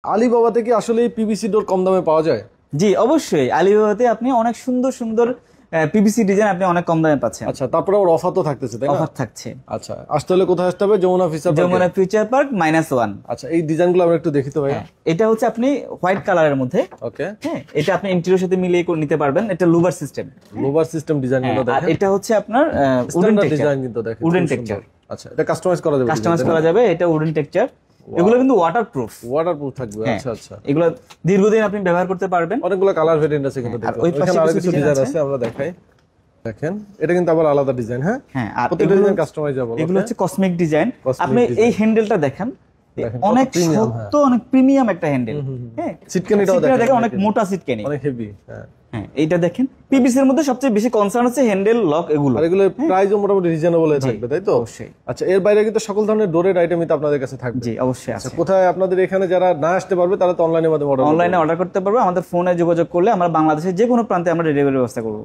আলিবাবাতে কি আসলে পিভিসি ডোর কম দামে পাওয়া যায়? জি অবশ্যই, আলিবাবাতে আপনি অনেক সুন্দর সুন্দর পিভিসি ডিজাইন আপনি অনেক কম দামে পাচ্ছেন। আচ্ছা, তারপরে ওর অফার তো থাকতেছে, তাই না? অফার থাকছে। আচ্ছা, আসতে হলে কোথায় আসতে হবে? যমুনা ফিচার পার্কে। Jamuna future park -1। আচ্ছা, এই ডিজাইনগুলো আমরা একটু দেখি তো ভাইয়া। এটা হচ্ছে আপনি হোয়াইট কালারের মধ্যে। ওকে। হ্যাঁ, এটা আপনি ইন্টেরিয়র সাথে মিলিয়ে নিতে পারবেন। এটা লুভার সিস্টেম। লুভার সিস্টেম ডিজাইনগুলো আর দেখেন। এটা হচ্ছে আপনার উডেন স্ট্যান্ডার্ড টেক্সচার। ডিজাইন কিন্তু দেখেন। Wooden texture. আচ্ছা, এটা কাস্টমাইজ করা যাবে? কাস্টমাইজ করা যাবে। এটা উডেন টেক্সচার। এগুলো কিন্তু ওয়াটারপ্রুফ। ওয়াটারপ্রুফ থাকবে। আচ্ছা আচ্ছা। এগুলো দীর্ঘদিন আপনি ব্যবহার করতে পারবেন। অনেকগুলো কালার ভেরিয়েন্ট আছে কিন্তু দেখুন। ওই পাশে আরো কিছু কিছু ডিজাইন আছে, আমরা দেখাই। দেখেন, এটা কিন্তু আবার আলাদা ডিজাইন। হ্যাঁ হ্যাঁ, আর প্রত্যেকটা ডিজাইন কাস্টমাইজেবল। এগুলো হচ্ছে কসমিক ডিজাইন। Cosmic আপনি design। এই হ্যান্ডেলটা দেখেন, অনেক শক্ত, অনেক প্রিমিয়াম একটা হ্যান্ডেল। হ্যাঁ, সিটকানিটাও দেখেন অনেক মোটা সিটকানি, অনেক হেভি। হ্যাঁ হ্যাঁ, এইটা দেখেন। পিভিসির মধ্যে সবচেয়ে বেশি কনসার্ন হচ্ছে হ্যান্ডেল, লক এগুলো। আর এগুলো প্রাইসও মোটামুটি রিজনেবল থাকবে, তাই তো? অবশ্যই। আচ্ছা, এর বাইরে কিন্তু সকল ধরনের ডোরের আইটেমই তো আপনাদের কাছে থাকবে? জি অবশ্যই আছে। কোথায় আপনাদের এখানে যারা না আসতে পারবে তারা তো অনলাইনের মাধ্যমে অনলাইনে অর্ডার করতে পারবে। আমাদের ফোনে যোগাযোগ করলে আমরা বাংলাদেশের যে কোনো প্রান্তে আমরা ডেলিভারি ব্যবস্থা করব।